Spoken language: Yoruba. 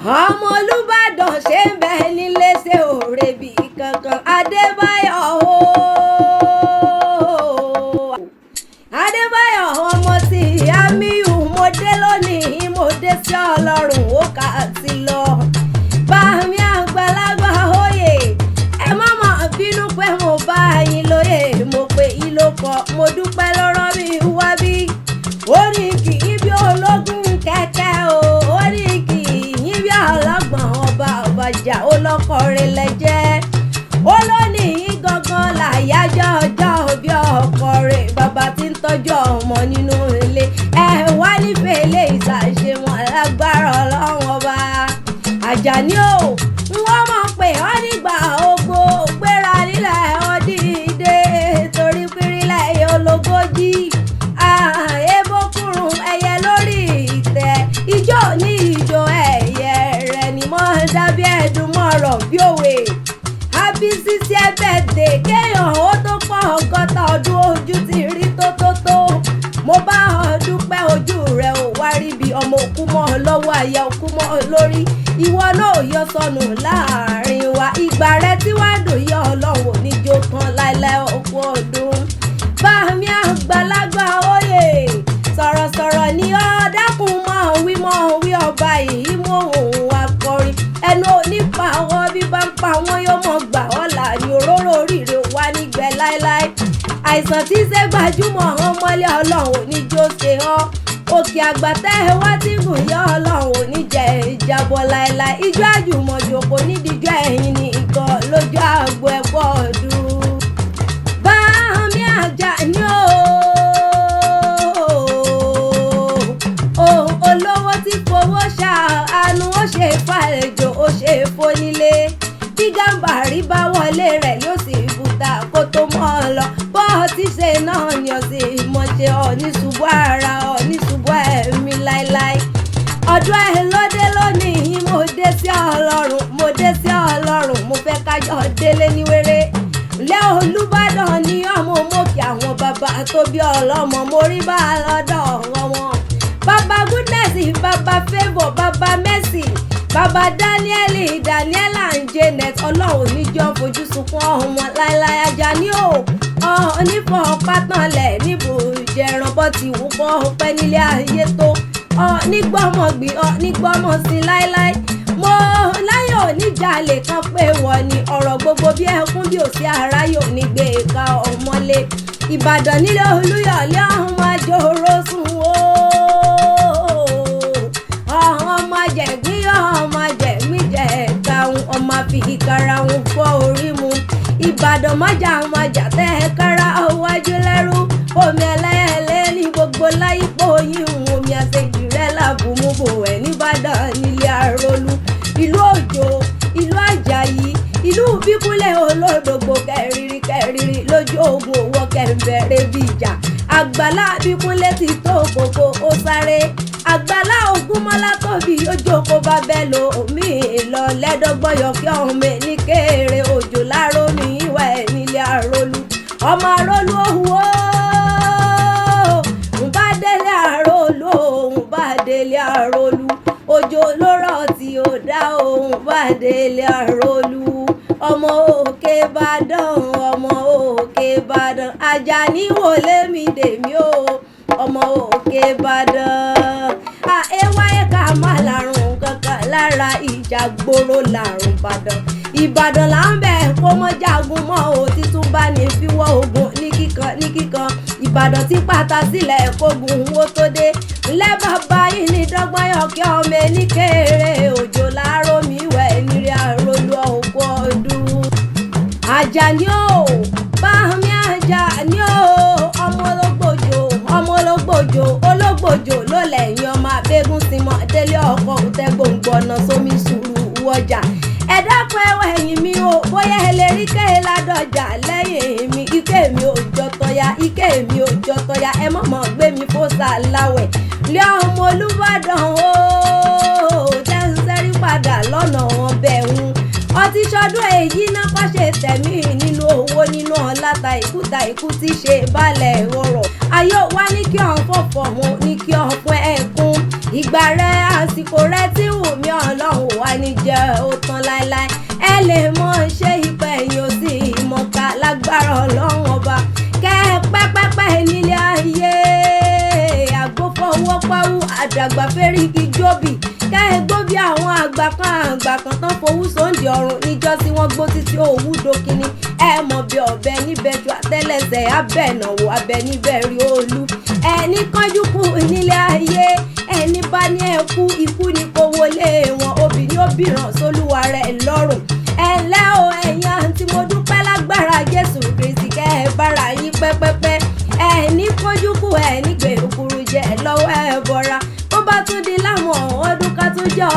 ọmọ Olúbàdàn ṣe ń bẹ nílé ṣe òre bí kankan Adébáyọ̀ ooo Adébáyọ̀ ọmọ Tiamiyu mo dé lónìí mo dé sí Ọlọ́run ó kà sí lọ bá mi àgbàlagbà òye ẹ má mà bínú pé mo bá yín lóye mo pé yín ló kọ mo dúpẹ́ lọ́rọ̀ mi wá bí Oriki ibi ológun kẹ̀kẹ́ o Oriki ibi ọlọ́gbọ̀n ọba ọbàjà olókọ̀ọ́rẹ́ lẹ́jẹ́ olónìí gangan làyájọ́ ọjọ́ òbí ọkọ rẹ̀ bàbá tí ń tọ́jú ọmọ nínú ilé ẹ wá nífẹ̀ẹ́ ilé ìsàṣe wọn lágbára Ọlọ́run ọba Àjàní o wọ́n mọ̀ pé ọ́ nígbà ogbó gbéra nílẹ̀ ọdídé torí pírílẹ̀ ológójì ebókùrùn ẹyẹ lórí ìtẹ́ ijó ní ijó ẹyẹ rẹ̀ ni mọ́ dábí ẹ̀dùn mọ́rọ̀ bí òwe àbísí sí ẹ̀bẹ̀dẹ̀ kéèyàn ó tó pọ̀ ọgọ́ta ọdún ojú ti rí tótótó mo bá ọ dúpẹ́ ojú rẹ̀ ò wá rí bí ọmọ òkú mọ́ ọ lọ́wọ́ àyà òkú mọ́ ọ lórí ìwọ náà yọ sọnù láàrin wa ìgbà rẹ tí wàá dùn yọ Ọlọ́run níjó tán láìláì òkú ọdún bá mi àgbàlagbà òye sọ̀rọ̀sọ̀rọ̀ ni ọ́ dákun mọ́ wí ọba yìí mọ́ òun akọrin ẹnu onípa àwọn bí bá ń pa wọ́n yóò mọ̀ gbà ọ́là ní òróró oríire wà nígbẹ́ láéláé àìsàn tí ṣe gbajúmọ̀ ọmọlé Ọlọ́run ní jó ṣe ọ́ òkè àgbàtẹ́ wá tí gùn yọ Ọlọ́run ní jẹ́ ìjábọ̀ láéláé ijó àjùmọ̀jòkó nídìíjọ́ ẹ̀yìn ní ìkọ́ lójú àgbo ẹ̀kọ́ ọdún bá mi Àjàní olówó tí fowó ṣàánú ó ṣe fàlejò ó ṣe fónílé bí Gàmbàrí bá wọlé rẹ̀ yóò sì bùtà kó tó mọ́ ọ lọ bọ́ ọ ti ṣe náà ni ọ sì mọ̀ ṣe ọ ní ṣubú ara ọ ní ṣubú ẹ̀mí láéláé ọdún ẹ̀ lóde lónìí mo dé sí Ọlọ́run mo dé sí Ọlọ́run mo fẹ́ kájọ délé ní wéré ilé Olúbàdàn ní ọmọ mọ́kì àwọn bàbá tó bí ọlọ́mọ mo rí bá a lọ́dọ̀ wọn bàbá goodness bàbá favour bàbá mercy bàbá Daniela and Janet Ọlọ́run níjọ́ fojú sunkún ọmọ láéláé Àjàní o onífọ̀ pátánlẹ̀ níbo jẹran bọ́ ti wù kọ́ pẹ́ nílé ayé tó nígbọ́mọ̀gbìn nígbọ́mọ̀sí láéláé mo láyọ̀ oníjàlè kan pé wọ́n ní ọ̀rọ̀ gbogbo bí ẹkún bí òsì aráyò nígbè ká ọmọlé Ìbàdàn nílé Olúyọ̀lé ọmọ Ajorosun ọmọ jẹ̀gbín ọmọ jẹ̀gbíjẹ̀ káwọn ọmọ fi ìkara wọn fọ́ orí mu Ìbàdàn mọ́jà tẹ́ ẹ kára ọwájú lẹ́rú omi ẹlẹ́ẹ̀lẹ́ ní gbogbo láyípo yìí omi àṣejù rẹ̀ làbùmùbò ẹ̀ nìbàdàn nílé Àrólú ìlú Òjò ìlú Àjàyí ìlú Bíkúnlẹ̀ olódògbò kẹrìírí lójú ogun owó kẹ̀mbẹ̀rẹ̀ bí ìjà àgbàlá Bíkúnlẹ̀ ti tó kókó ó sáré àgbàlá Ògúnmọ́lá tóbi ojú oko bá bẹ́ẹ̀ lo omi lọ lẹ́dọ́gbọ́yọ̀ kí ọ̀hún mi ní kéré Òjò láró mi ìwà ẹ̀ nílé Àrólú ọmọ Àrólú òhùwò ń bá délé Àrólú òun bá délé Àrólú Òjò lórọ̀ tí ó dá òun bá délé Àrólú ọmọ Òkè Ìbàdàn ọmọ Òkè Ìbàdàn Àjàní wọlé mi dèmí o ọmọ Òkè Ìbàdàn àẹwáyé ká má lárùn kankan lára ìjà gbòòrò lárùn Ìbàdàn là ń bẹ̀ kó mọ́ jagun mọ́ ò títún bá ní fíwọ́ ogun ní kíkan Ìbàdàn tí pátá sílẹ̀ kógun owó tó dé ńlẹ́ bàbá yìí ní dọ́gbọ́yọ̀ kí ọmọ ẹni kéré Òjò láró mi wẹ̀ nírí Àrólú ọ̀pọ̀ ọdún Àjàní o bá mi Àjàní o ọmọ ológbòjò ló lẹ́yìn ọmọ abẹ́gùn símọ́ délé ọkọ̀ òtẹ́gbòǹgbọ̀nà sómi sùúrù wọjà ẹ dákun ẹwà ẹ̀yìn mi o bóyá ẹ lè rí kéè ládọjà lẹ́yìn mi ike mi ò jọ tọ́ya ẹ mọ̀mọ́ gbé mi fóṣà láwẹ̀ lé ọmọ Olúbàdàn o jẹ́ ń sẹ́rí padà lọ́nà wọn bẹ̀ ń ọtí ṣọdún èyí náà kọ́ ṣe tẹ̀mí nínú owó nínú ọ̀làta ikú tí ṣe balẹ̀ ọ̀rọ̀ ayọ̀ wá ní kí ọ̀n fọ̀fọ̀ mu ní kí ọ̀n fún ẹ̀kún ìgbà rẹ̀ àsìkò rẹ̀ tí wù mí Ọlọ́run ìbànújẹ́ ó tán láéláé ẹ lè mọ̀ ṣe ìpẹ̀yìn òsì ìmọ̀ká lágbára ọlọ́run ọba kẹ́ ẹ pẹ́pẹ́pẹ́ nílé ayé àgbófọwọ́páwú àdàgbà fẹ́ríkì jóbì kẹ́ ẹ gbó bí àwọn àgbà kan tán fowú sóńdì ọ̀run níjọ́ tí wọ́n gbó títí òwú dókínní ẹ mọ̀ bí ọ̀bẹ níbẹ̀ ju àtẹ́lẹsẹ̀ abẹ́nàwó abẹ níbẹ̀ rí olú ẹni kánjú kù nílé ayé ẹni bá ní ẹkú ikú ni kò wọlé wọn obìnrin obìnrin sólúwa rẹ̀ lọ́rùn ẹ̀lẹ́ o ẹ̀yin àǹtí mo dúpẹ́ lágbára Jésù Kristi kẹ́ ẹ bára yín pẹ́pẹ́pẹ́ ẹni kánjú kù ẹni gbèrúkúrú jẹ lọ́wọ́ ẹ bọ́ra bó bá tún di láwọn ọdún ká tún jọ